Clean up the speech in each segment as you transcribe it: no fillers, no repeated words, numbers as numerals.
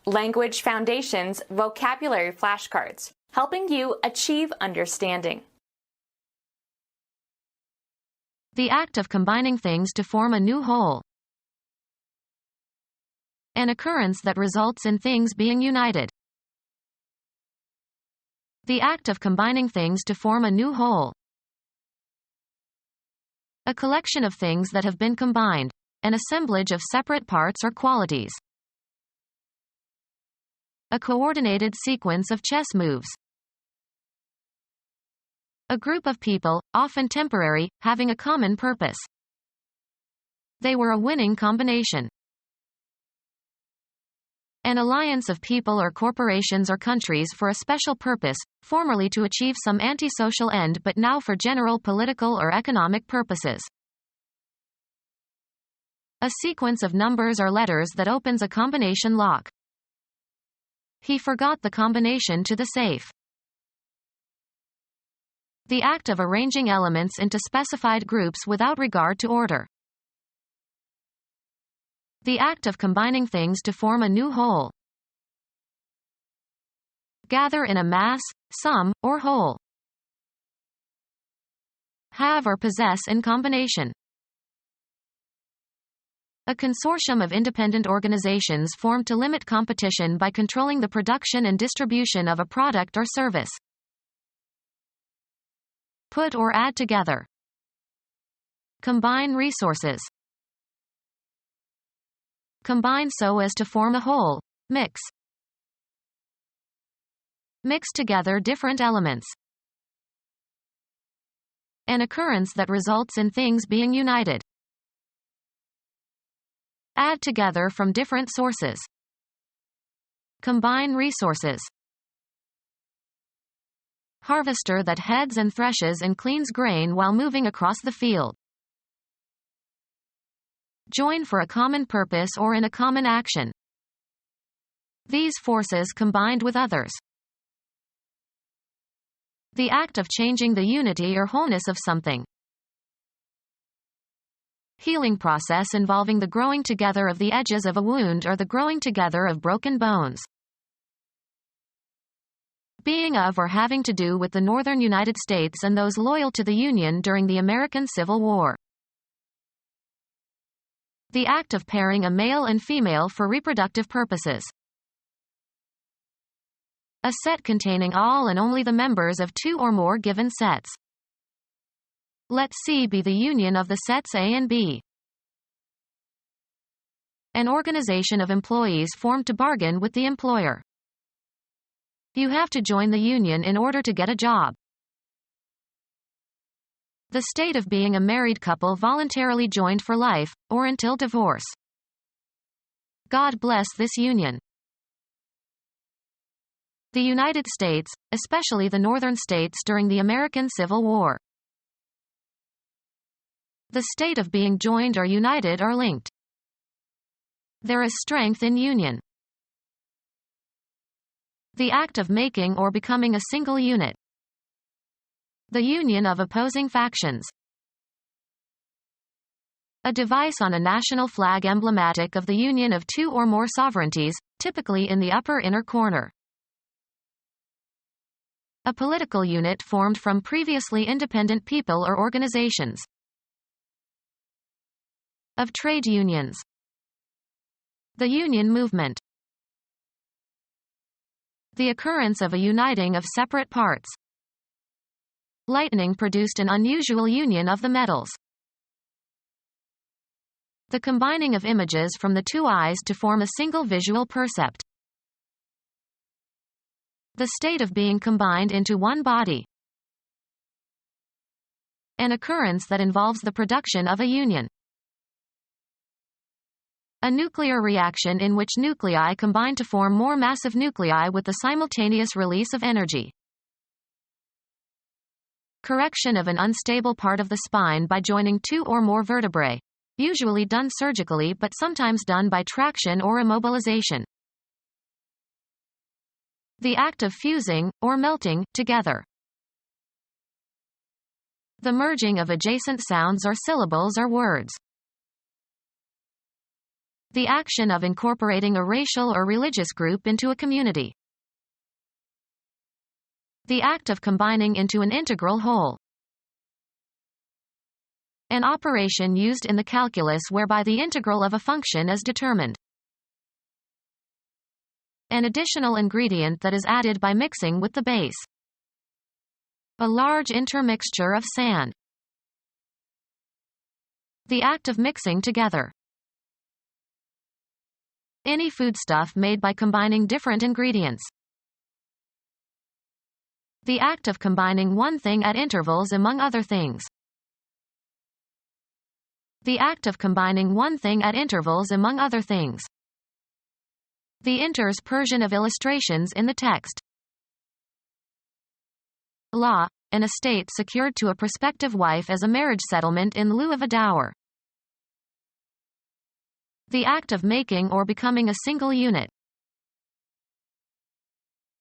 Language Foundations Vocabulary Flashcards, helping you achieve understanding. The act of combining things to form a new whole. An occurrence that results in things being united. The act of combining things to form a new whole. A collection of things that have been combined. An assemblage of separate parts or qualities. A coordinated sequence of chess moves. A group of people, often temporary, having a common purpose. They were a winning combination. An alliance of people or corporations or countries for a special purpose, formerly to achieve some antisocial end but now for general political or economic purposes. A sequence of numbers or letters that opens a combination lock. He forgot the combination to the safe. The act of arranging elements into specified groups without regard to order. The act of combining things to form a new whole. Gather in a mass, sum, or whole. Have or possess in combination. A consortium of independent organizations formed to limit competition by controlling the production and distribution of a product or service. Put or add together. Combine resources. Combine so as to form a whole. Mix. Mix together different elements. An occurrence that results in things being united. Add together from different sources. Combine resources. Harvester that heads and threshes and cleans grain while moving across the field. Join for a common purpose or in a common action. These forces combined with others. The act of changing the unity or wholeness of something. Healing process involving the growing together of the edges of a wound or the growing together of broken bones. Being of or having to do with the northern United States and those loyal to the Union during the American Civil War. The act of pairing a male and female for reproductive purposes. A set containing all and only the members of two or more given sets. Let C be the union of the sets A and B. An organization of employees formed to bargain with the employer. You have to join the union in order to get a job. The state of being a married couple voluntarily joined for life, or until divorce. God bless this union. The United States, especially the northern states during the American Civil War. The state of being joined or united or linked. There is strength in union. The act of making or becoming a single unit. The union of opposing factions. A device on a national flag emblematic of the union of two or more sovereignties, typically in the upper inner corner. A political unit formed from previously independent people or organizations. Of trade unions. The union movement. The occurrence of a uniting of separate parts. Lightning produced an unusual union of the metals. The combining of images from the two eyes to form a single visual percept. The state of being combined into one body. An occurrence that involves the production of a union. A nuclear reaction in which nuclei combine to form more massive nuclei with the simultaneous release of energy. Correction of an unstable part of the spine by joining two or more vertebrae. Usually done surgically but sometimes done by traction or immobilization. The act of fusing, or melting, together. The merging of adjacent sounds or syllables or words. The action of incorporating a racial or religious group into a community. The act of combining into an integral whole. An operation used in the calculus whereby the integral of a function is determined. An additional ingredient that is added by mixing with the base. A large intermixture of sand. The act of mixing together. Any foodstuff made by combining different ingredients. The act of combining one thing at intervals among other things. The act of combining one thing at intervals among other things. The interspersion of illustrations in the text. Law, an estate secured to a prospective wife as a marriage settlement in lieu of a dower. The act of making or becoming a single unit.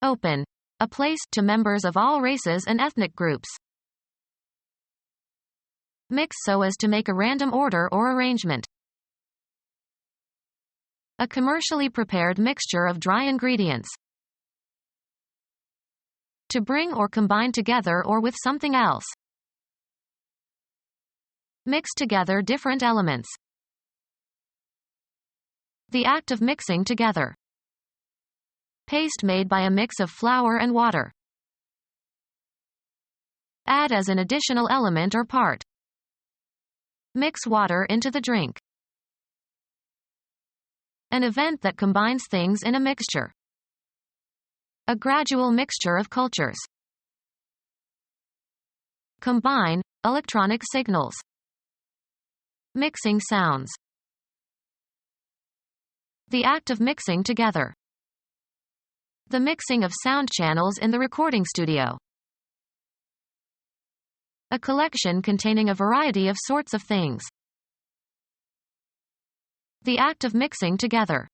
Open, a place to members of all races and ethnic groups. Mix so as to make a random order or arrangement. A commercially prepared mixture of dry ingredients. To bring or combine together or with something else. Mix together different elements. The act of mixing together. Paste made by a mix of flour and water. Add as an additional element or part. Mix water into the drink. An event that combines things in a mixture. A gradual mixture of cultures. Combine, electronic signals. Mixing sounds. The act of mixing together. The mixing of sound channels in the recording studio. A collection containing a variety of sorts of things. The act of mixing together.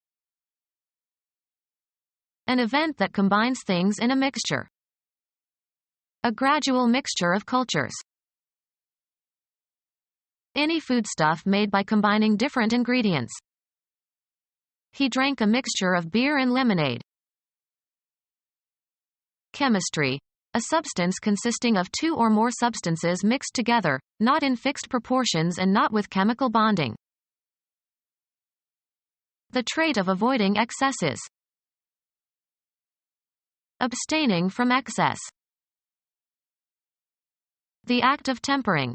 An event that combines things in a mixture. A gradual mixture of cultures. Any foodstuff made by combining different ingredients. He drank a mixture of beer and lemonade. Chemistry. A substance consisting of two or more substances mixed together, not in fixed proportions and not with chemical bonding. The trait of avoiding excesses. Abstaining from excess. The act of tempering.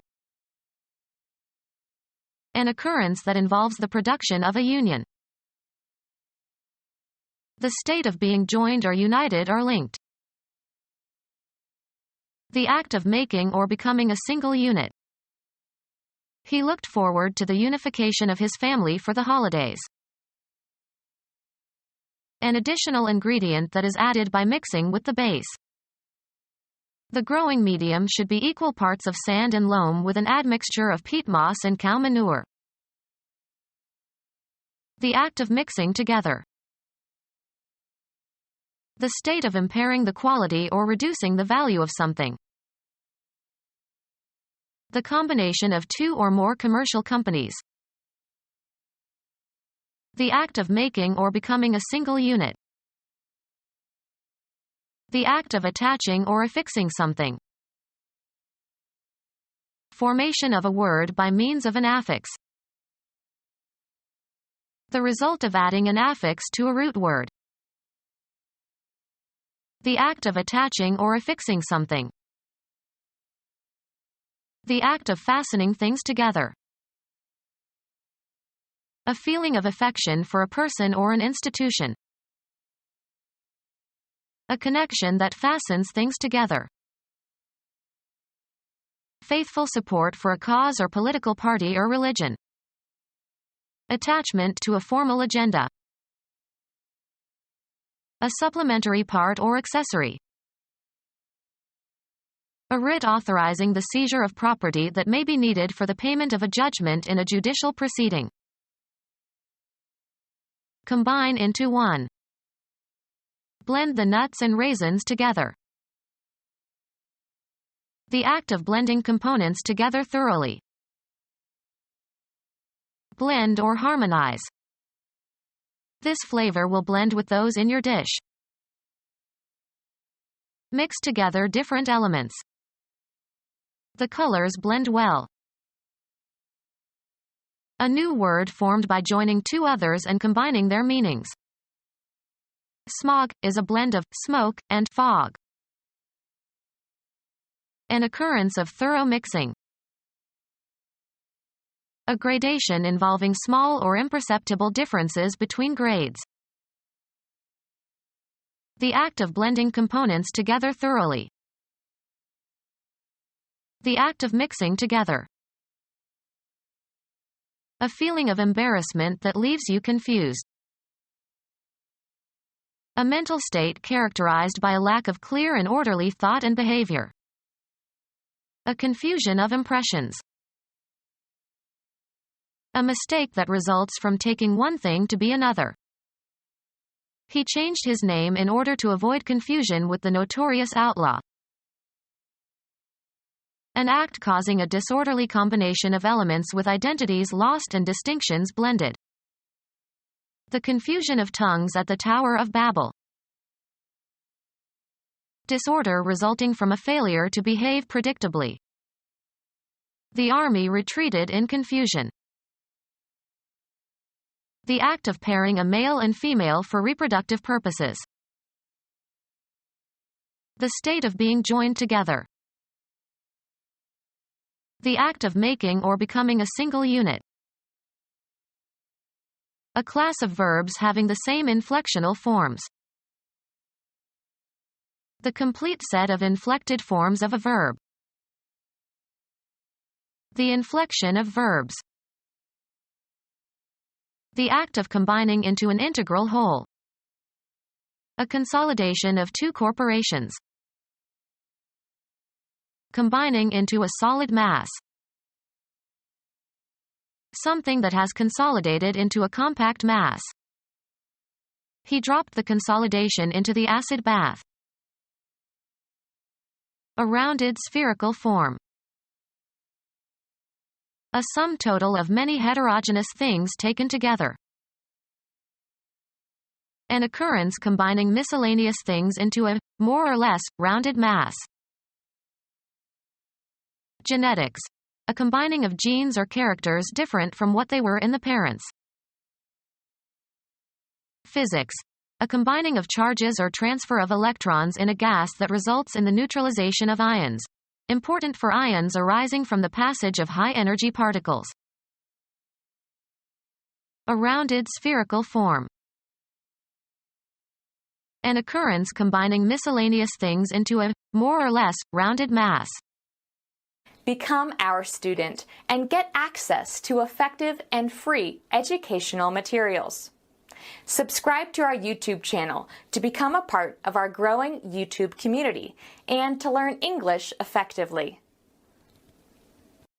An occurrence that involves the production of a union. The state of being joined or united or linked. The act of making or becoming a single unit. He looked forward to the unification of his family for the holidays. An additional ingredient that is added by mixing with the base. The growing medium should be equal parts of sand and loam with an admixture of peat moss and cow manure. The act of mixing together. The state of impairing the quality or reducing the value of something. The combination of two or more commercial companies. The act of making or becoming a single unit. The act of attaching or affixing something. Formation of a word by means of an affix. The result of adding an affix to a root word. The act of attaching or affixing something. The act of fastening things together. A feeling of affection for a person or an institution. A connection that fastens things together. Faithful support for a cause or political party or religion. Attachment to a formal agenda. A supplementary part or accessory. A writ authorizing the seizure of property that may be needed for the payment of a judgment in a judicial proceeding. Combine into one. Blend the nuts and raisins together. The act of blending components together thoroughly. Blend or harmonize. This flavor will blend with those in your dish. Mix together different elements. The colors blend well. A new word formed by joining two others and combining their meanings. Smog is a blend of smoke and fog. An occurrence of thorough mixing. A gradation involving small or imperceptible differences between grades. The act of blending components together thoroughly. The act of mixing together. A feeling of embarrassment that leaves you confused. A mental state characterized by a lack of clear and orderly thought and behavior. A confusion of impressions. A mistake that results from taking one thing to be another. He changed his name in order to avoid confusion with the notorious outlaw. An act causing a disorderly combination of elements with identities lost and distinctions blended. The confusion of tongues at the Tower of Babel. Disorder resulting from a failure to behave predictably. The army retreated in confusion. The act of pairing a male and female for reproductive purposes. The state of being joined together. The act of making or becoming a single unit. A class of verbs having the same inflectional forms. The complete set of inflected forms of a verb. The inflection of verbs. The act of combining into an integral whole. A consolidation of two corporations. Combining into a solid mass. Something that has consolidated into a compact mass. He dropped the consolidation into the acid bath. A rounded spherical form. A sum total of many heterogeneous things taken together. An occurrence combining miscellaneous things into a, more or less, rounded mass. Genetics. A combining of genes or characters different from what they were in the parents. Physics. A combining of charges or transfer of electrons in a gas that results in the neutralization of ions. Important for ions arising from the passage of high-energy particles. A rounded spherical form. An occurrence combining miscellaneous things into a, more or less, rounded mass. Become our student and get access to effective and free educational materials. Subscribe to our YouTube channel to become a part of our growing YouTube community and to learn English effectively.